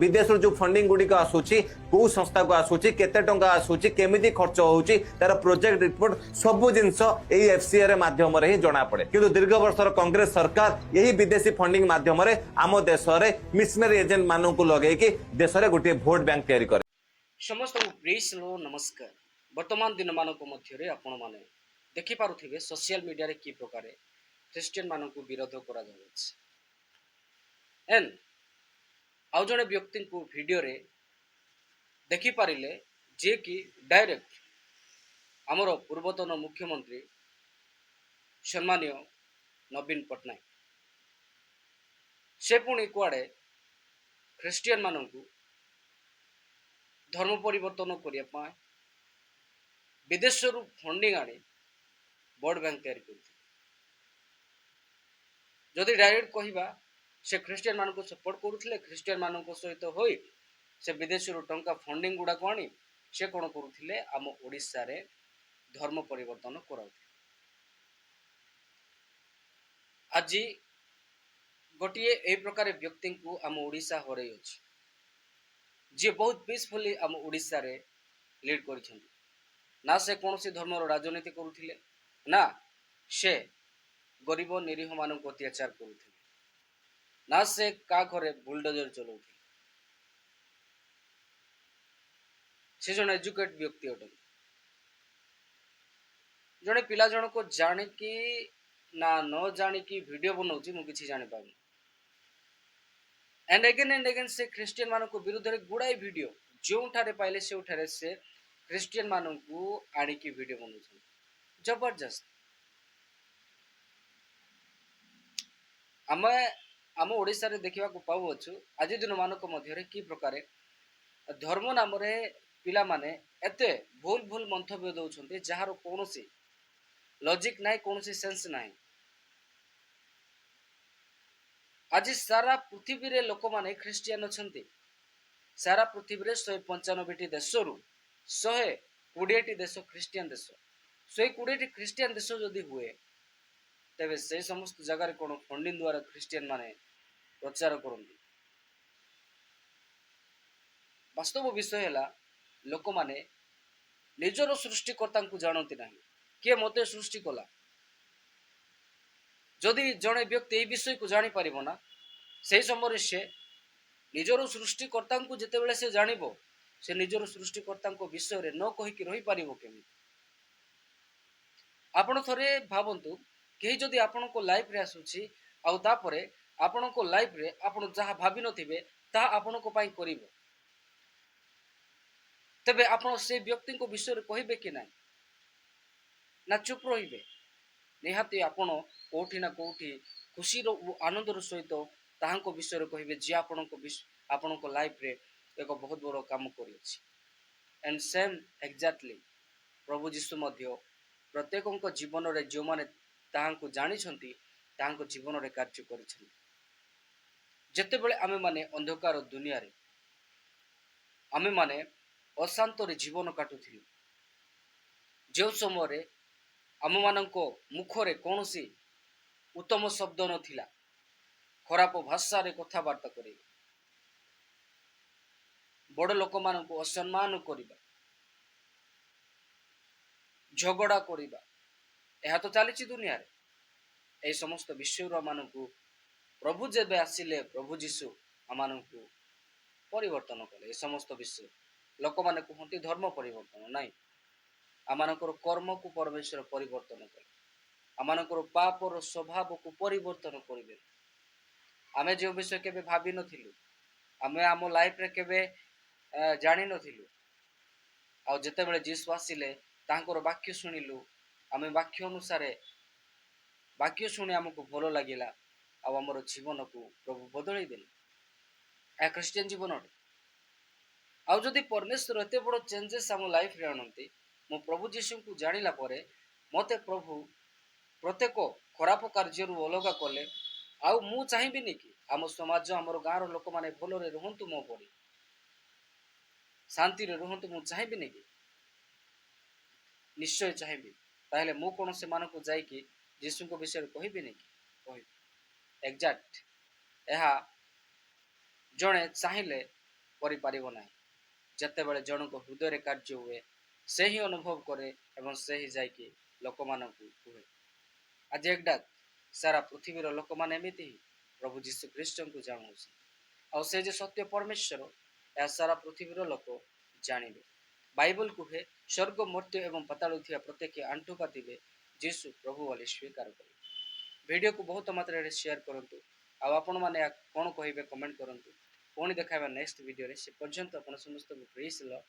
विदेश जो फंडिंग गुड़िक आसूची कौ संस्था को आसूची केते टंका आसूची केमिति खर्च होउची तार प्रोजेक्ट रिपोर्ट सब जिनस एई एफसीआई माध्यम रे ही जना पड़े किंतु दीर्घ वर्षर कांग्रेस सरकार यही विदेशी फंडिंग माध्यम रे आम देश रे मिशनरी एजेंट मानन को लगे कि देश रे गोटे वोट बैंक तैयारी करे। समस्त प्रेस लो नमस्कार। वर्तमान दिन मानक मध्य आपण माने देखि पारुथिबे सोशल मीडिया रे की प्रकार ख्रिस्टियन मानक विरोध करा जाउछ एंड आउ जने व्यक्ति को वीडियो रे देखि पारिले जे कि डायरेक्ट आमर पूर्वतन मुख्यमंत्री सम्मानीय नवीन पट्टनायक से पुणी कुआडे ख्रिस्टियन मानक धर्म परिवर्तन करने विदेश फंडिंग आनी बड़ बैंक तैयारी करते जदि डायरेक्ट कहवा से ख्रिस्टियन मान को सपोर्ट करुले ख्रिस्टियन मान सहित हो से विदेश टंका फंडिंग गुड़ाक आनी से कौन करुले आम ओडिशा रे धर्म परिवर्तन कराऊ। आज गोटे ए प्रकार व्यक्ति को आम ओडिशा हरई अच्छी जी बहुत पीसफुली आम ओडिशा रे लीड कर ना से कौन सी धर्म राजनीति करुले ना से गरीब निरीह मान अत्याचार करुले ना से का घरे बुलडोजर चलाऊ से जन एजुकेट व्यक्ति अट जड़े पिला जन को जानिकी ना न जानिकी वीडियो बनाऊँ मुझे जानी पाऊँ एंड अगेन से ख्रिस्टियन मान विरुद्ध में गुड़ाई वीडियो जो पाइले से ख्रिस्टियन मान को आणिकी वीडियो बनाऊँ जबरदस्त। आम आम ओडिशा रे देखा पाऊँ आज दिन मानक मध्य कि प्रकार धर्म नाम पिला माने एते भूल भूल मंतव्य दौरान जार कौन लॉजिक ना कौन सेंस ना। आज सारा पृथ्वी रे लोक माने ख्रिस्टियन अच्छे सारा पृथ्वी रे 195 देश रु 120 देश ख्रिस्टियन देश 120 ख्रिस्टियन देश जदि हुए तेबे से समस्त जगह कौन फंडिंग द्वारा ख्रिस्टियन माने प्रचार करती। वास्तव विषय है लोक माने निजर सृष्टिकर्ता को जानती ना किए मत सृष्टि कला जदि जड़े व्यक्ति यह विषय को जानी पारिबो ना से समय से निजर सृष्टिकर्ता को जितेबाला से जानिबो से निजर सृष्टिकर्ता विषय रे न कहीकि रही पारिबो केमी। आपण थरे भावंतु कहीं जदि आपण को लाइफ रे आसुची आउ तापरे आपण को लाइफ रे आपण जहाँ भाभी नथिबे ता आपण को पाई करिवो तबे आपण से व्यक्ति को विषय रे कहिबे कि ना ना चुप रहिबे निहाती आपण कोठी ना कोठी खुशी रो आनंद सहित ताहां विषय कहे जी आपण को लाइफ रे एक बहुत बड़ काम कर एंड सेम एक्जाक्टली प्रभु जीशु मध्य प्रत्येक जीवन रे जो माने ताहां जानी जीवन रे कार्य कर जेते बेले आमे माने अंधकार दुनिया रे आमे माने अशांत रे जीवन काटुथिलु जो समय रे आम मानको मुखरे कौन सी उत्तम शब्द नथिला खराब भाषा रे कथबार्ता करे बड़ लोक मान को असम्मान करिबा झगड़ा करिबा यह तो चली दुनिया रे ए समस्त विषय मान को प्रभु जेबे आसिले प्रभु जीशु आम को परिवर्तन कले ए समस्त विषय लोक माने कहते धर्म परिवर्तन नाई आमानकर कर्म को परमेश्वर परिवर्तन कले आमानकर पापर स्वभाव को परिवर्तन करेंगे। आमे जो विषय केबे भाभी नथिलु आमे आम लाइफ रे केबे जानि नथिलु आ जते बेले जीसु आसिले तांकर वाक्य सुनिलु आमे वाक्य अनुसार वाक्य शुणी आमको भल लगिला आ आमर जीवन को प्रभु बदल देले ए क्रिश्चियन जीवन आ जदि परमेश्वर एते बड़ चेंजेस आम लाइफ रे आनंती मो प्रभु जीशु को जानिला परे मते प्रभु प्रत्येक खराब कार्य अलग कले आउ मु चाहिबिनी कि आम समाज आम गाँव लोक मैंने भलरे रुहतु मो पड़ी शांति रुहतु मु चाहिबिनी कि निश्चय चाहिए ताहले मु कौन से मानक जाइकी जीशु को विषय कहबिनी कि कह एक्जाक्ट यह जड़े चाहिए କରିପାରିବ ନାହିଁ। ଯେତେବେଳେ ଜଣଙ୍କ ହୃଦୟରେ କାର୍ଯ୍ୟ ହୁଏ ସେ ହିଁ ଅନୁଭବ କରେ ଏବଂ ସେ ହିଁ ଯାଇକି ଲୋକମାନଙ୍କୁ କୁହେ। ଆଜି ଏକଟା ସାରା ପୃଥିବୀର ଲୋକମାନେ ଏମିତି ହିଁ ପ୍ରଭୁ ଯୀଶୁ ଖ୍ରୀଷ୍ଟଙ୍କୁ ଜାଣୁଛନ୍ତି ଆଉ ସେ ଯେ ସତ୍ୟ ପରମେଶ୍ୱର ଏହା ସାରା ପୃଥିବୀର ଲୋକ ଜାଣିବେ। ବାଇବଲ କୁହେ ସ୍ୱର୍ଗ ମର୍ତ୍ତ୍ୟ ଏବଂ ପାତାଳ ଥିବା ପ୍ରତ୍ୟେକ ଆଣ୍ଠୁ ପାତିବେ ଯୀଶୁ ପ୍ରଭୁ ବୋଲି ସ୍ୱୀକାର କରିବେ। ଭିଡ଼ିଓକୁ ବହୁତ ମାତ୍ରାରେ ସେୟାର କରନ୍ତୁ ଆଉ ଆପଣମାନେ କ'ଣ କହିବେ କମେଣ୍ଟ କରନ୍ତୁ। ପୁଣି ଦେଖାଇବା ନେକ୍ସଟ ଭିଡ଼ିଓରେ। ସେ ପର୍ଯ୍ୟନ୍ତ ଆପଣ ସମସ୍ତଙ୍କୁ ପ୍ରେଜ୍ ଦ ଲର୍ଡ।